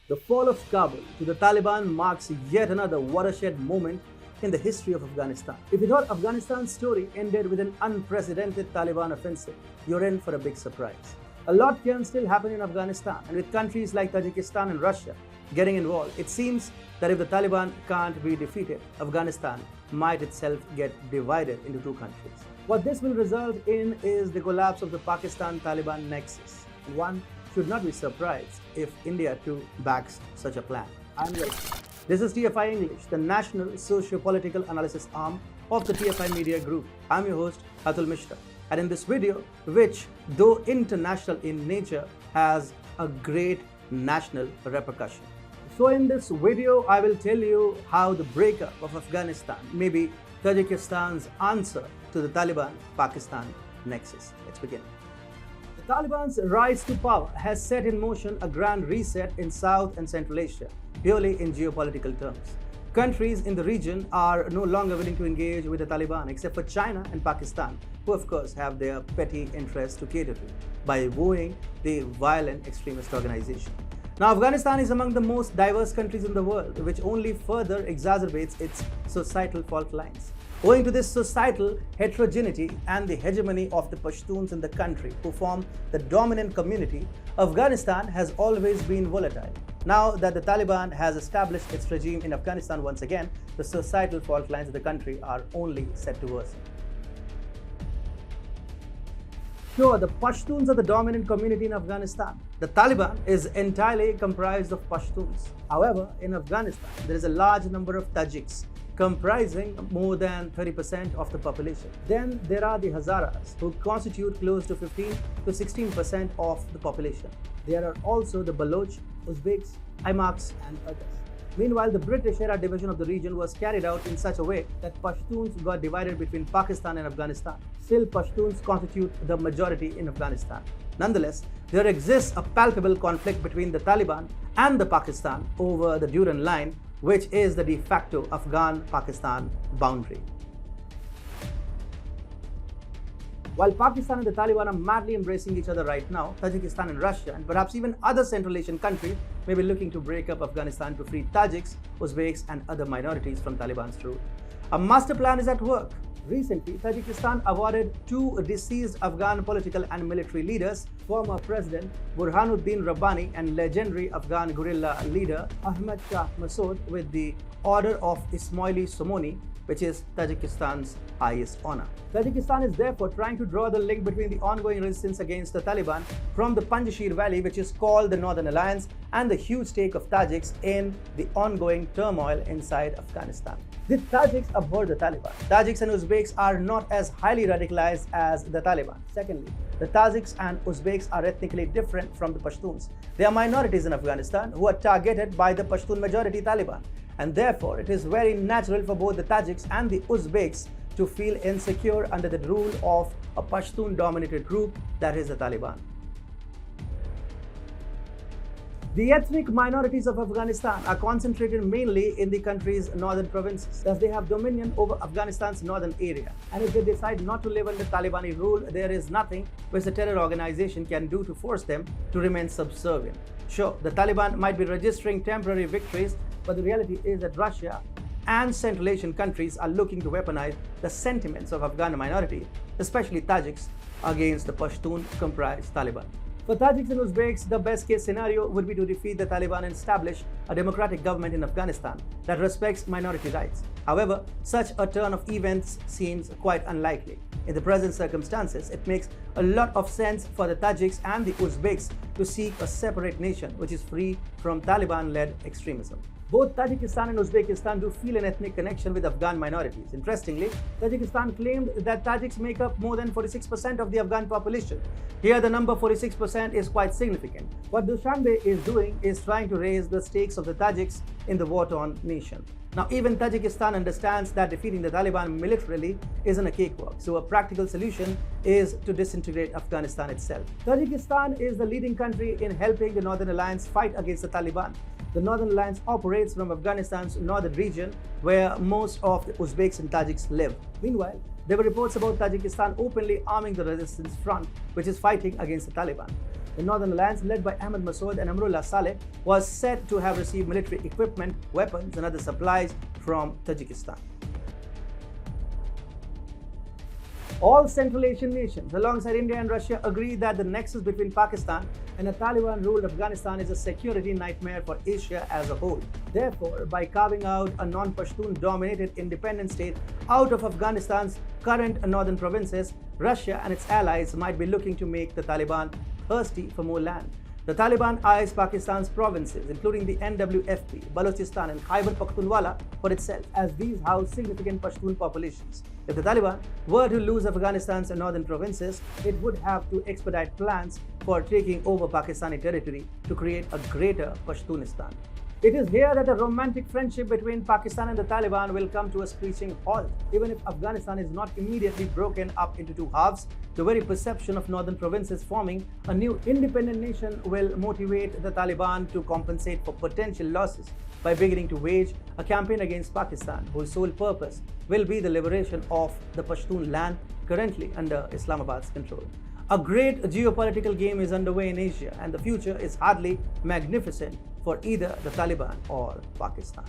The fall of Kabul to the Taliban marks yet another watershed moment in the history of Afghanistan. If you thought Afghanistan's story ended with an unprecedented Taliban offensive, you're in for a big surprise. A lot can still happen in Afghanistan, and with countries like Tajikistan and Russia getting involved, it seems that if the Taliban can't be defeated, Afghanistan might itself get divided into two countries. What this will result in is the collapse of the Pakistan-Taliban nexus. One should not be surprised if India too backs such a plan. I'm Will. This is TFI English, the national socio-political analysis arm of the TFI Media Group. I'm your host, Atul Mishra. And in this video, which though international in nature, has a great national repercussion. So in this video, I will tell you how the breakup of Afghanistan may be Tajikistan's answer to the Taliban-Pakistan nexus. Let's begin. The Taliban's rise to power has set in motion a grand reset in South and Central Asia, purely in geopolitical terms. Countries in the region are no longer willing to engage with the Taliban, except for China and Pakistan, who of course have their petty interests to cater to by wooing the violent extremist organization. Now, Afghanistan is among the most diverse countries in the world, which only further exacerbates its societal fault lines. Owing to this societal heterogeneity and the hegemony of the Pashtuns in the country, who form the dominant community, Afghanistan has always been volatile. Now that the Taliban has established its regime in Afghanistan once again, the societal fault lines of the country are only set to worsen. Sure, the Pashtuns are the dominant community in Afghanistan. The Taliban is entirely comprised of Pashtuns. However, in Afghanistan, there is a large number of Tajiks, comprising more than 30% of the population. Then there are the Hazaras, who constitute close to 15 to 16% of the population. There are also the Baloch, Uzbeks, Imaks, and others. Meanwhile, the British-era division of the region was carried out in such a way that Pashtuns got divided between Pakistan and Afghanistan. Still, Pashtuns constitute the majority in Afghanistan. Nonetheless, there exists a palpable conflict between the Taliban and the Pakistan over the Durand Line, which is the de facto Afghan-Pakistan boundary. While Pakistan and the Taliban are madly embracing each other right now, Tajikistan and Russia, and perhaps even other Central Asian countries, may be looking to break up Afghanistan to free Tajiks, Uzbeks, and other minorities from Taliban's rule. A master plan is at work. Recently, Tajikistan awarded two deceased Afghan political and military leaders, former President Burhanuddin Rabbani and legendary Afghan guerrilla leader Ahmad Shah Massoud, with the Order of Ismaili Somoni, which is Tajikistan's highest honor. Tajikistan is therefore trying to draw the link between the ongoing resistance against the Taliban from the Panjshir Valley, which is called the Northern Alliance, and the huge stake of Tajiks in the ongoing turmoil inside Afghanistan. The Tajiks abhor the Taliban. Tajiks and Uzbeks are not as highly radicalized as the Taliban. Secondly, the Tajiks and Uzbeks are ethnically different from the Pashtuns. They are minorities in Afghanistan who are targeted by the Pashtun majority Taliban. And therefore, it is very natural for both the Tajiks and the Uzbeks to feel insecure under the rule of a Pashtun-dominated group, that is the Taliban. The ethnic minorities of Afghanistan are concentrated mainly in the country's northern provinces. Thus, they have dominion over Afghanistan's northern area. And if they decide not to live under Talibani rule, there is nothing which the terror organization can do to force them to remain subservient. Sure, the Taliban might be registering temporary victories, but the reality is that Russia and Central Asian countries are looking to weaponize the sentiments of Afghan minority, especially Tajiks, against the Pashtun-comprised Taliban. For Tajiks and Uzbeks, the best case scenario would be to defeat the Taliban and establish a democratic government in Afghanistan that respects minority rights. However, such a turn of events seems quite unlikely. In the present circumstances, it makes a lot of sense for the Tajiks and the Uzbeks to seek a separate nation which is free from Taliban-led extremism. Both Tajikistan and Uzbekistan do feel an ethnic connection with Afghan minorities. Interestingly, Tajikistan claimed that Tajiks make up more than 46% of the Afghan population. Here, the number 46% is quite significant. What Dushanbe is doing is trying to raise the stakes of the Tajiks in the war-torn nation. Now, even Tajikistan understands that defeating the Taliban militarily isn't a cakewalk, so a practical solution is to disintegrate Afghanistan itself. Tajikistan is the leading country in helping the Northern Alliance fight against the Taliban. The Northern Alliance operates from Afghanistan's northern region, where most of the Uzbeks and Tajiks live. Meanwhile, there were reports about Tajikistan openly arming the resistance front, which is fighting against the Taliban. The Northern Alliance, led by Ahmad Massoud and Amrullah Saleh, was said to have received military equipment, weapons, and other supplies from Tajikistan. All Central Asian nations, alongside India and Russia, agree that the nexus between Pakistan and a Taliban-ruled Afghanistan is a security nightmare for Asia as a whole. Therefore, by carving out a non-Pashtun-dominated independent state out of Afghanistan's current northern provinces, Russia and its allies might be looking to make the Taliban thirsty for more land. The Taliban eyes Pakistan's provinces, including the NWFP, Balochistan and Khyber Pakhtunkhwa, for itself, as these house significant Pashtun populations. If the Taliban were to lose Afghanistan's northern provinces, it would have to expedite plans for taking over Pakistani territory to create a greater Pashtunistan. It is here that a romantic friendship between Pakistan and the Taliban will come to a screeching halt. Even if Afghanistan is not immediately broken up into two halves, the very perception of northern provinces forming a new independent nation will motivate the Taliban to compensate for potential losses by beginning to wage a campaign against Pakistan, whose sole purpose will be the liberation of the Pashtun land currently under Islamabad's control. A great geopolitical game is underway in Asia, and the future is hardly magnificent for either the Taliban or Pakistan.